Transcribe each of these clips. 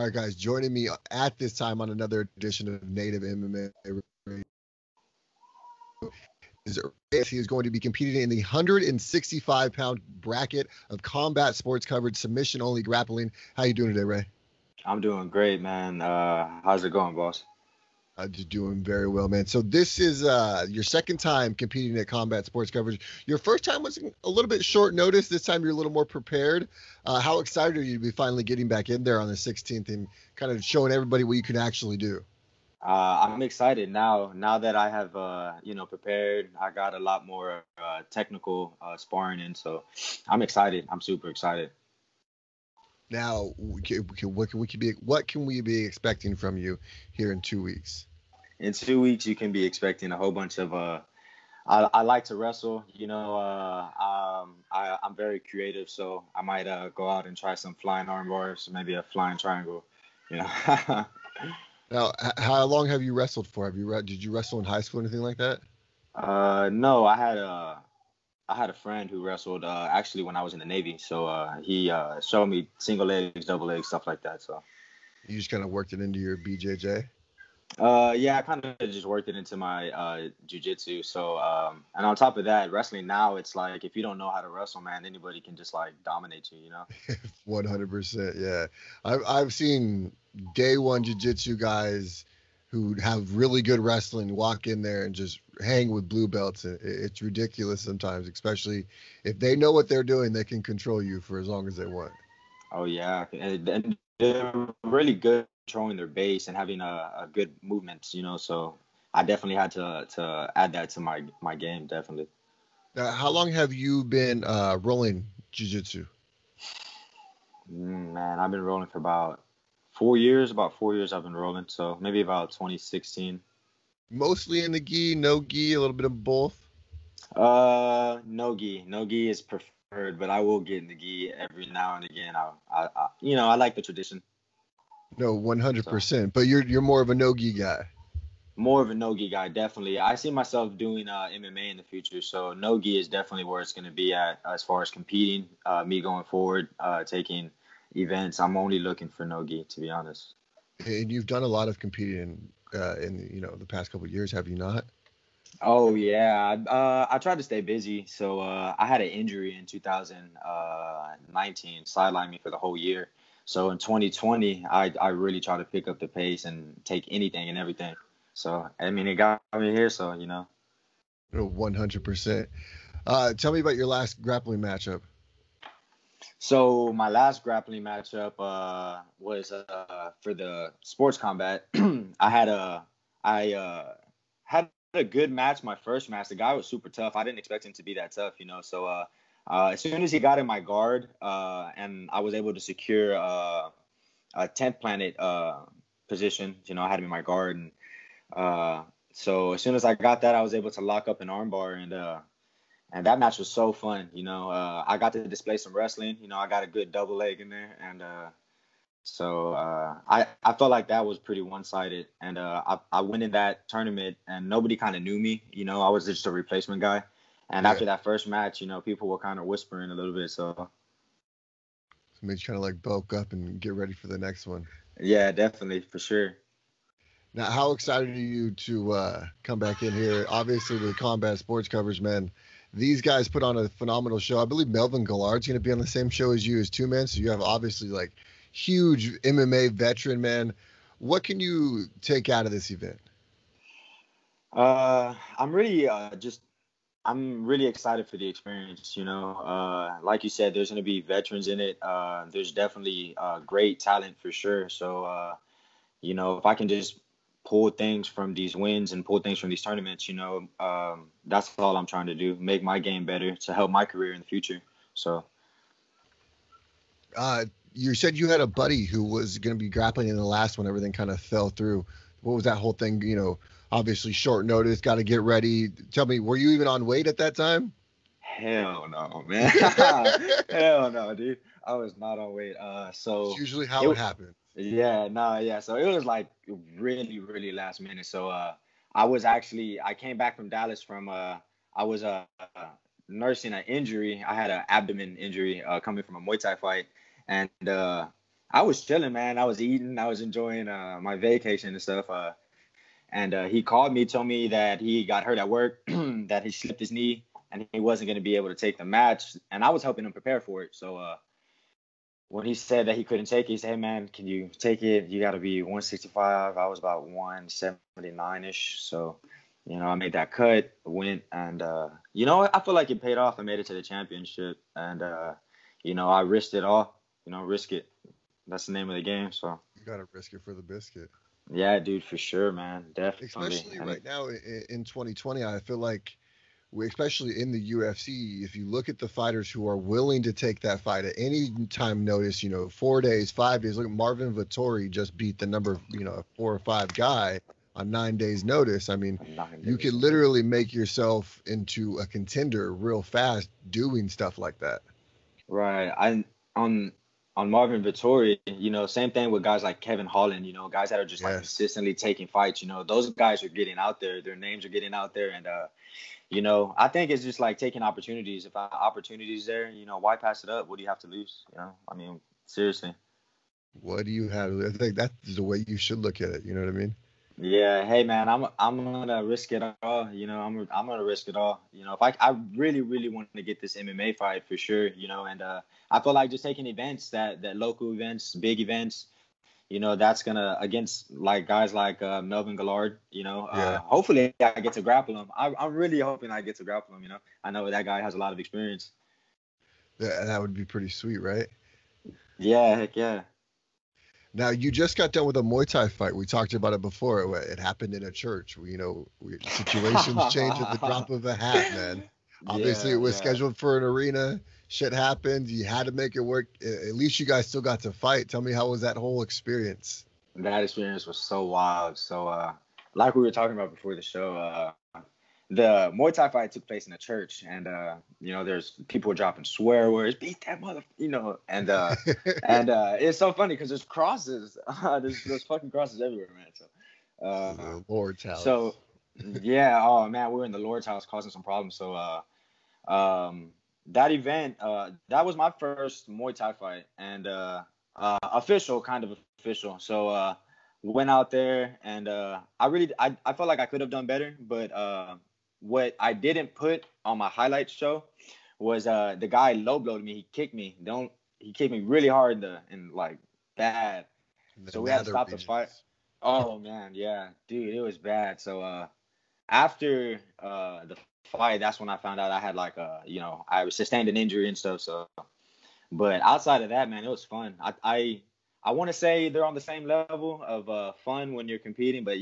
All right, guys, joining me at this time on another edition of Native MMA is Ray. He is going to be competing in the 165-pound bracket of combat sports coverage, submission-only grappling. How you doing today, Ray? I'm doing great, man. How's it going, boss? Just doing very well, man. So this is your second time competing at combat sports coverage. Your first time was a little bit short notice. This time you're a little more prepared. How excited are you to be finally getting back in there on the 16th and kind of showing everybody what you can actually do? I'm excited now. Now that I have, prepared, I got a lot more technical sparring in, so I'm excited. I'm super excited. Now, what can we be expecting from you here in 2 weeks? In 2 weeks, you can be expecting a whole bunch of. I like to wrestle. I'm very creative, so I might go out and try some flying arm bars, maybe a flying triangle. You know. Now, how long have you wrestled for? Did you wrestle in high school or anything like that? No, I had a friend who wrestled actually when I was in the Navy. So he showed me single legs, double legs, stuff like that. So You just kind of worked it into your BJJ? yeah, I kind of just worked it into my jujitsu. So and on top of that, wrestling now, it's like if you don't know how to wrestle, man, anybody can just like dominate you, you know? 100%, yeah. I've seen day one jiu-jitsu guys who have really good wrestling walk in there and just hang with blue belts. It's ridiculous sometimes, especially if they know what they're doing, they can control you for as long as they want. Oh yeah, and they're really good controlling their base and having a good movements, you know. So I definitely had to add that to my game, definitely. Now, how long have you been rolling jiu-jitsu? Man, I've been rolling for about 4 years. About 4 years I've been rolling. So maybe about 2016. Mostly in the gi, no gi, a little bit of both? No gi. No gi is preferred, but I will get in the gi every now and again. I like the tradition. No, So 100%. But you're more of a no gi guy. more of a no gi guy, definitely. I see myself doing MMA in the future, so no gi is definitely where it's going to be at as far as competing. Me going forward, taking events. I'm only looking for no gi, to be honest. And you've done a lot of competing in the past couple of years, have you not? Oh yeah, I tried to stay busy. So I had an injury in 2019, sidelined me for the whole year. So in 2020, I really tried to pick up the pace and take anything and everything. So I mean, it got me here. So 100%. Tell me about your last grappling matchup. so my last grappling matchup was for the sports combat. I had a good match. My first match, the guy was super tough. I didn't expect him to be that tough, you know. So as soon as he got in my guard, and I was able to secure a 10th planet position, I had him in my guard, and so as soon as I got that, I was able to lock up an armbar, and that match was so fun. I got to display some wrestling. I got a good double leg in there, and I felt like that was pretty one-sided, and I went in that tournament, and nobody kind of knew me. I was just a replacement guy, and Yeah. after that first match, people were kind of whispering a little bit. So So it makes you kind of like bulk up and get ready for the next one. yeah, definitely for sure. Now, how excited are you to come back in here? Obviously, with combat sports coverage, man, these guys put on a phenomenal show. I believe Melvin Gillard's going to be on the same show as you as two men. So you have obviously like huge MMA veteran, man. What can you take out of this event? I'm really I'm really excited for the experience. Like you said, there's going to be veterans in it. There's definitely great talent for sure. So if I can just pull things from these wins and pull things from these tournaments, that's all I'm trying to do. Make my game better to help my career in the future. So Uh, you said you had a buddy who was going to be grappling in the last one. Everything kind of fell through. What was that whole thing? Obviously short notice, got to get ready. Tell me, were you even on weight at that time? hell no, man. Hell no, dude. I was not on weight. It's So usually how it it happens. Yeah, no, yeah. So it was like really, really last minute. So I came back from Dallas from I was nursing an injury. I had an abdomen injury coming from a Muay Thai fight, and I was chilling, man. I was eating. I was enjoying my vacation and stuff. And he called me, told me that he got hurt at work, that he slipped his knee, and he wasn't going to be able to take the match. And I was helping him prepare for it. So when he said that he couldn't take it, he said, "Hey, man, can you take it? You got to be 165." I was about 179-ish. So, I made that cut, went, and, I feel like it paid off. I made it to the championship. And, I risked it all. Risk it. That's the name of the game. So you got to risk it for the biscuit. Yeah, dude, for sure, man. Definitely. Especially right now in 2020, I feel like especially in the UFC, if you look at the fighters who are willing to take that fight at any time notice, 4 days, 5 days. Look at Marvin Vettori just beat the number, 4 or 5 guy on 9 days notice. I mean, you could literally make yourself into a contender real fast doing stuff like that. Right. On Marvin Vettori, same thing with guys like Kevin Holland, guys that are just like consistently taking fights. Those guys are getting out there. Their names are getting out there. And, I think it's just like taking opportunities. If opportunity's there, why pass it up? What do you have to lose? I mean, seriously. What do you have? I think that's the way you should look at it. You know what I mean? Yeah. Hey, man, I'm gonna risk it all. I'm gonna risk it all. If I really, really want to get this MMA fight for sure. And I feel like just taking events that local events, big events. That's gonna against like guys like Melvin Gillard. Hopefully I get to grapple him. I'm really hoping I get to grapple him. I know that guy has a lot of experience. Yeah, that would be pretty sweet, right? Yeah, heck yeah. Now, you just got done with a Muay Thai fight. We talked about it before. It happened in a church. Situations change at the drop of a hat, man. Obviously, it was scheduled for an arena. Shit happened. You had to make it work. At least you guys still got to fight. Tell me, how was that whole experience? That experience was so wild. So, like we were talking about before the show, the Muay Thai fight took place in a church, and there's people dropping swear words, beat that mother, and it's so funny because there's crosses, there's fucking crosses everywhere, man. So, the Lord's house. So, yeah, oh man, we're in the Lord's house causing some problems. So, that event, that was my first Muay Thai fight, and official, kind of official. So, went out there, and I felt like I could have done better, but what I didn't put on my highlights show was the guy low blowed me. He kicked me. He kicked me really hard and like bad. So we had to stop the fight. Oh man, yeah, dude, it was bad. So after the fight, that's when I found out I had like I sustained an injury and stuff. So, but outside of that, man, it was fun. I want to say they're on the same level of fun when you're competing, but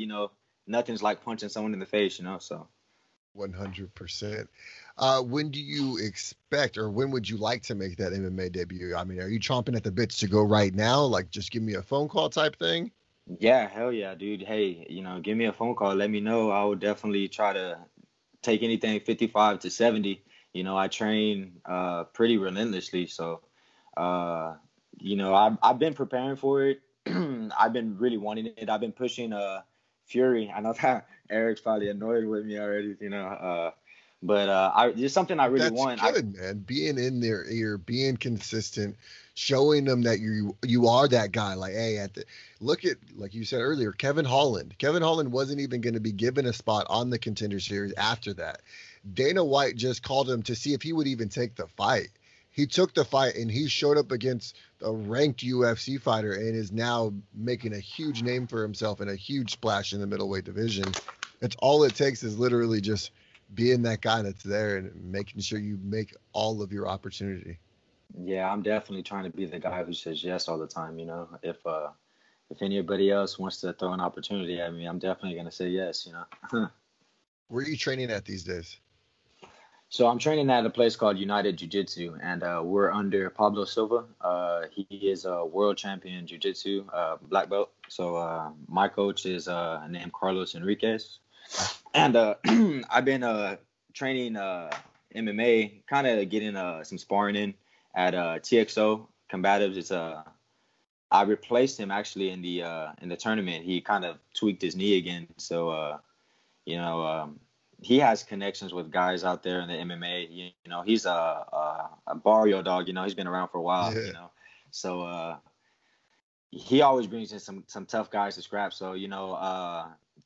nothing's like punching someone in the face, so. 100%. When do you expect, or when would you like to make that MMA debut? I mean, are you chomping at the bits to go right now? Like, just give me a phone call type thing? Yeah, hell yeah, dude. Hey, give me a phone call. Let me know. I will definitely try to take anything 55 to 70. I train pretty relentlessly. So, I've been preparing for it. I've been really wanting it. I've been pushing Fury. I know that Eric's probably annoyed with me already, but it's something I really want. That's good, man. Being in their ear, being consistent, showing them that you are that guy. Like, hey, look at, like you said earlier, Kevin Holland. Kevin Holland wasn't even going to be given a spot on the Contender Series after that. Dana White just called him to see if he would even take the fight. He took the fight, and he showed up against a ranked UFC fighter and is now making a huge name for himself and a huge splash in the middleweight division. It's all it takes is literally just being that guy that's there and making sure you make all of your opportunity. Yeah, I'm definitely trying to be the guy who says yes all the time. If anybody else wants to throw an opportunity at me, I'm definitely going to say yes, Where are you training at these days? So I'm training at a place called United Jiu-Jitsu, and we're under Pablo Silva. He is a world champion Jiu-Jitsu black belt. So my coach is named Carlos Enriquez. And I've been training MMA, kind of getting some sparring in at TXO Combatives. It's I replaced him actually in the tournament. He kind of tweaked his knee again, so he has connections with guys out there in the MMA. He's a barrio dog. He's been around for a while. Yeah. So he always brings in some tough guys to scrap. So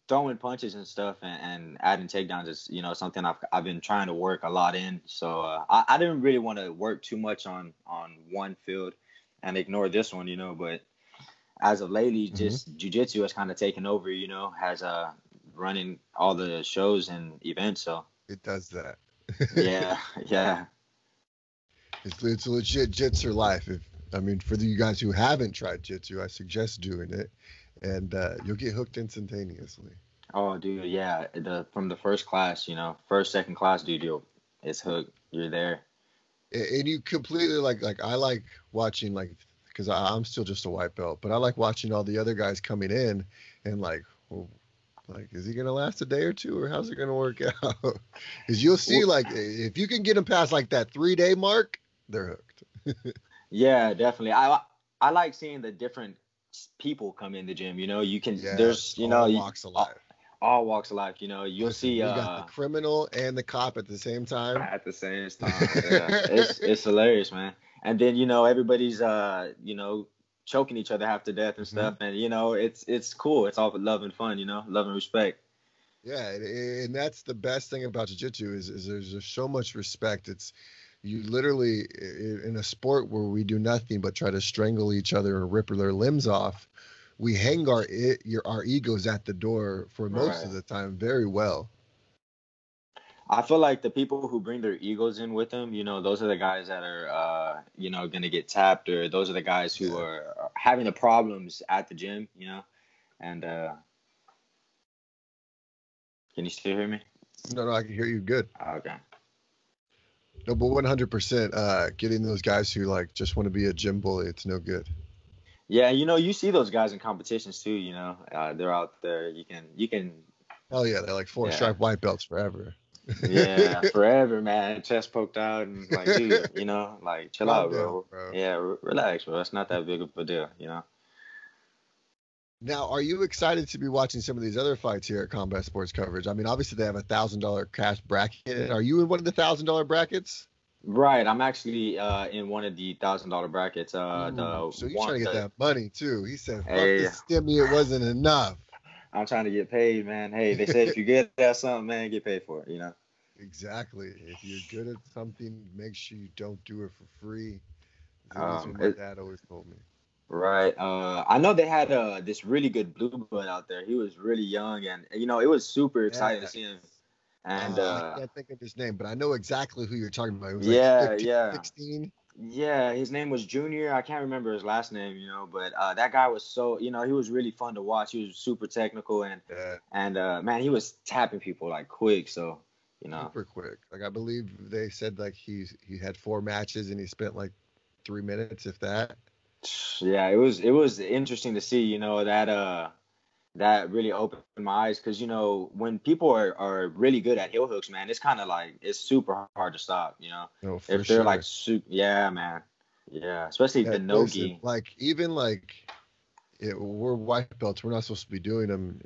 throwing punches and stuff and adding takedowns is something I've been trying to work a lot in. So I didn't really want to work too much on one field and ignore this one, but as of lately, just jiu-jitsu has kind of taken over, has running all the shows and events. So it does that. yeah. It's legit jitsu life. For you guys who haven't tried jitsu, I suggest doing it, and you'll get hooked instantaneously. Oh, dude, yeah. From the first class, first, second class, dude, it's hooked. You're there. And you completely like I like watching because I'm still just a white belt, but I like watching all the other guys coming in and is he gonna last a day or two, or how's it gonna work out? Because you'll see if you can get them past that 3-day mark, they're hooked. Yeah, definitely. I like seeing the different people come in the gym. You can there's all walks of life. All walks of life. You'll see. You got the criminal and the cop at the same time. At the same time, yeah. It's hilarious, man. And then everybody's choking each other half to death and stuff, and it's cool. It's all love and fun, love and respect. Yeah, and that's the best thing about jiu-jitsu is there's just so much respect. It's you literally in a sport where we do nothing but try to strangle each other and rip their limbs off. We hang our egos at the door for most of the time very well. I feel like the people who bring their egos in with them, those are the guys that are, going to get tapped, or those are the guys who are having the problems at the gym, and can you still hear me? No, I can hear you good. Okay. No, but 100%, getting those guys who just want to be a gym bully, it's no good. Yeah, you see those guys in competitions too. They're out there. You can. Hell yeah, they're like 4-stripe white belts forever. Yeah, forever, man. Chest poked out and dude, chill out, bro. Yeah, relax, bro. It's not that big of a deal, Now, are you excited to be watching some of these other fights here at Combat Sports Coverage? Obviously they have $1,000 cash bracket. Are you in one of the $1,000 brackets? Right, I'm actually in one of the $1,000 brackets. So you're trying to get that money too. He said, "Fuck the stimmy, it wasn't enough." I'm trying to get paid, man. Hey, they said if you're good at something, man, get paid for it, Exactly. If you're good at something, make sure you don't do it for free. That's what my dad always told me. Right. I know they had this really good blue belt out there. He was really young, and it was super exciting to see him. And I can't think of his name, but I know exactly who you're talking about. It was 15, 16. Yeah, his name was Junior. I can't remember his last name, but that guy was so, he was really fun to watch. He was super technical, and man, he was tapping people quick. So, super quick. I believe they said he had 4 matches and he spent 3 minutes, if that. Yeah, it was interesting to see, that really opened my eyes, because when people are really good at heel hooks, man, it's kind of it's super hard to stop, No, if they're yeah, man, yeah, especially the no-gi. We're white belts, we're not supposed to be doing them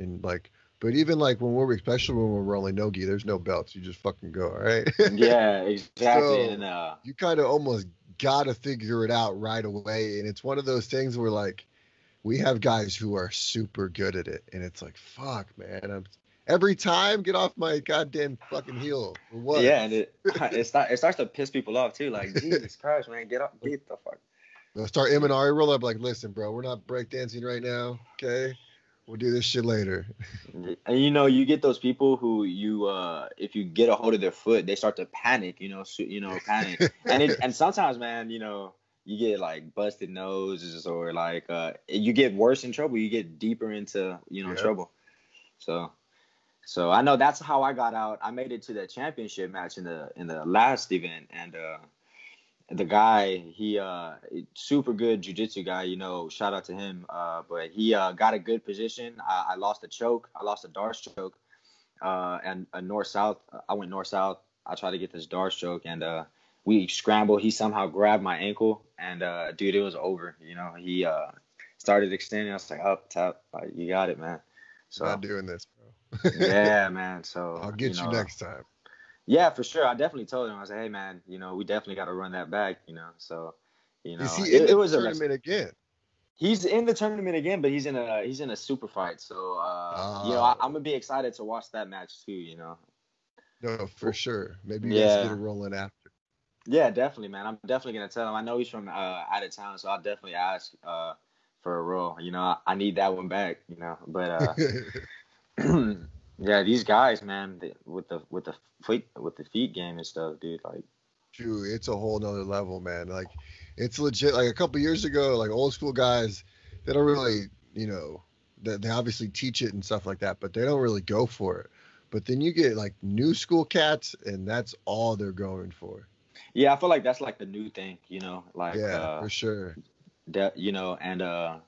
but even when especially when we're only no-gi, there's no belts, you just fucking go, all right? Yeah, exactly. So, and you kind of almost gotta figure it out right away, and it's one of those things where we have guys who are super good at it, and it's fuck, man. Every time, get off my goddamn fucking heel. For what? Yeah, and it starts to piss people off too. Jesus Christ, man, get the fuck. They'll start M&R roll up listen, bro, we're not breakdancing right now, okay? We'll do this shit later. And you get those people who if you get a hold of their foot, they start to panic, panic. And sometimes, man, you get busted noses, or you get worse in trouble. You get deeper into trouble. So I know that's how I got out. I made it to the championship match in the last event, and the guy, he super good jiu-jitsu guy, shout out to him. But he got a good position. I lost a choke. I lost a Darce choke, and a north-south. I went north-south. I tried to get this Darce choke, and we scrambled. He somehow grabbed my ankle, and dude, it was over. He started extending. I was like, up, tap, you got it, man. So not doing this, bro. Yeah, man. So I'll get you next time. Yeah, for sure. I definitely told him. I said, hey, man, we definitely got to run that back. So, Is he in the tournament again? He's in the tournament again, but he's in a super fight. So I'm gonna be excited to watch that match too. No, for sure. Maybe you guys get it Yeah. rolling after. Yeah, definitely, man. I'm definitely gonna tell him. I know he's from out of town, so I'll definitely ask for a roll. I need that one back. But yeah, these guys, man, with the feet game and stuff, dude. Like, True, it's a whole nother level, man. Like, it's legit. Like a couple years ago, like old school guys, they don't really, they obviously teach it and stuff like that, but they don't really go for it. But then you get like new school cats, and that's all they're going for. yeah, I feel like that's like the new thing. Like Yeah, for sure. that. And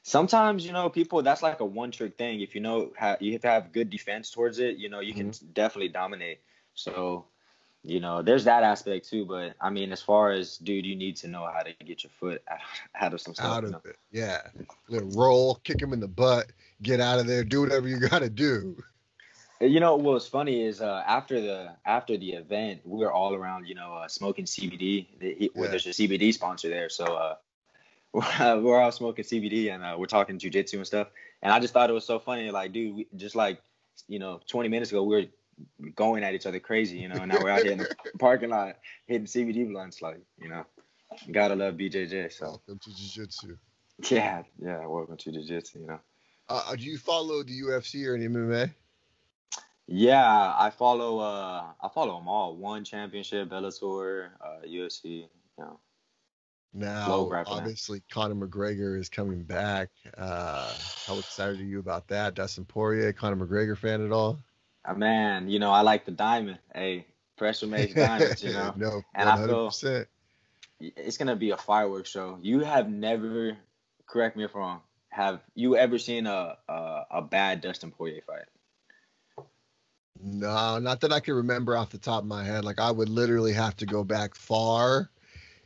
sometimes people, that's like a one trick thing. If you have to have good defense towards it, you can definitely dominate. So. There's that aspect too, but I mean, as far as, dude, you need to know how to get your foot out of some stuff. Out of it, yeah. Little roll, kick him in the butt, get out of there, do whatever you got to do. What's funny is after the event, we were all around, smoking CBD. There's a CBD sponsor there, so we're all smoking CBD and we're talking jujitsu and stuff. And I just thought it was so funny, like, dude, just like 20 minutes ago we were going at each other crazy, and now we're out here in the parking lot hitting CBD blunts, like, gotta love BJJ. So welcome to jiu-jitsu. Yeah, welcome to jiu-jitsu. Do you follow the UFC or any MMA? Yeah, I follow them all. One Championship, Bellator, UFC. Now, obviously, Conor McGregor is coming back. How excited are you about that? Dustin Poirier, Conor McGregor fan at all? Man, I like the diamond. Hey, pressure makes diamonds, No, 100%. And I feel it's gonna be a fireworks show. You have never, correct me if I'm wrong, have you ever seen a bad Dustin Poirier fight? No, not that I can remember off the top of my head. Like, I would literally have to go back far.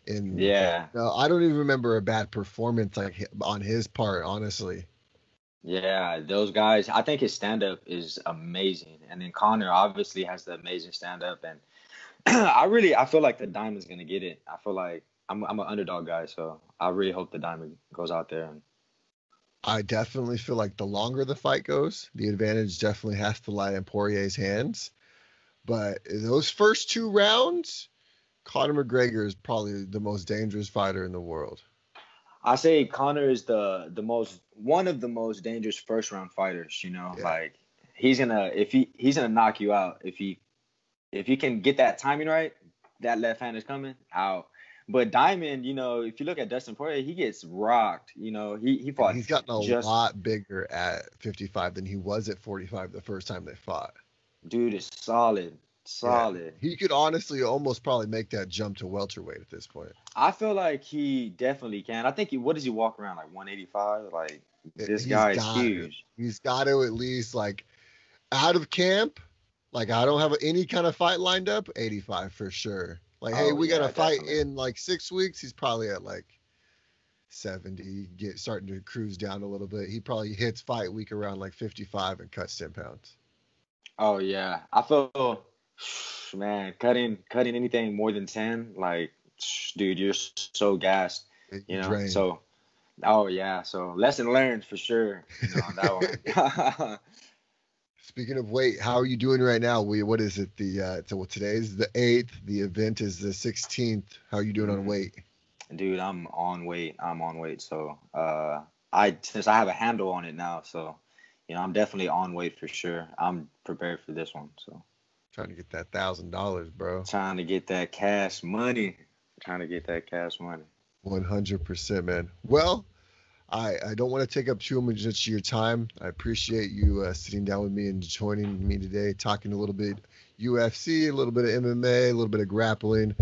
Yeah. No, I don't even remember a bad performance like on his part, honestly. Yeah, those guys, I think his stand-up is amazing. And then Conor obviously has the amazing stand-up. And I feel like the Diamond's going to get it. I feel like I'm an underdog guy, so I really hope the Diamond goes out there. I definitely feel like the longer the fight goes, the advantage definitely has to lie in Poirier's hands. But those first 2 rounds, Conor McGregor is probably the most dangerous fighter in the world. I say Conor is one of the most dangerous first round fighters. Yeah. Like he's gonna knock you out if he can get that timing right. That left hand is coming out. But Diamond, if you look at Dustin Poirier, he gets rocked. He fought. He's gotten a lot bigger at 55 than he was at 45 the first time they fought. Dude is solid. Yeah. He could honestly almost probably make that jump to welterweight at this point. I feel like he definitely can. I think what does he walk around, like 185? Like, this guy is huge. He's got to at least, like, out of camp, like, I don't have any kind of fight lined up, 85 for sure. Like, hey, we got a fight in like 6 weeks. He's probably at like 70, starting to cruise down a little bit. He probably hits fight week around like 55 and cuts 10 pounds. Oh yeah, I feel, man, cutting anything more than 10, like, dude, you're so gassed. Drained. So, oh yeah, so lesson learned for sure. On that one. Speaking of weight, how are you doing right now? What is it? Today's the 8th. The event is the 16th. How are you doing on weight? Dude, I'm on weight. So, since I have a handle on it now, so, I'm definitely on weight for sure. I'm prepared for this one. So, trying to get that $1,000, bro. Trying to get that cash money. 100%, man. Well, I don't want to take up too much of your time. I appreciate you sitting down with me and joining me today, talking a little bit UFC, a little bit of MMA, a little bit of grappling.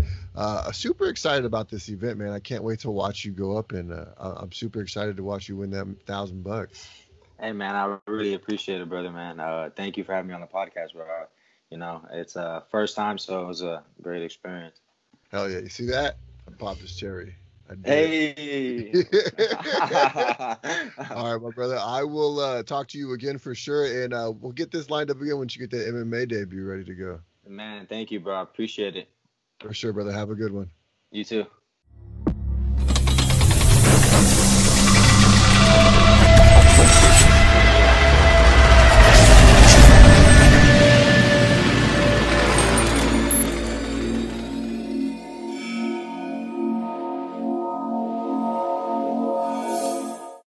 Super excited about this event, man. I can't wait to watch you go up, and I'm super excited to watch you win that $1,000. Hey, man, I really appreciate it, brother, man. Thank you for having me on the podcast, bro. It's first time, so it was a great experience. Hell yeah. You see that? I popped his cherry. Hey. All right, my brother. I will talk to you again for sure, and we'll get this lined up again once you get the MMA debut ready to go. Man, thank you, bro. I appreciate it. For sure, brother. Have a good one. You too.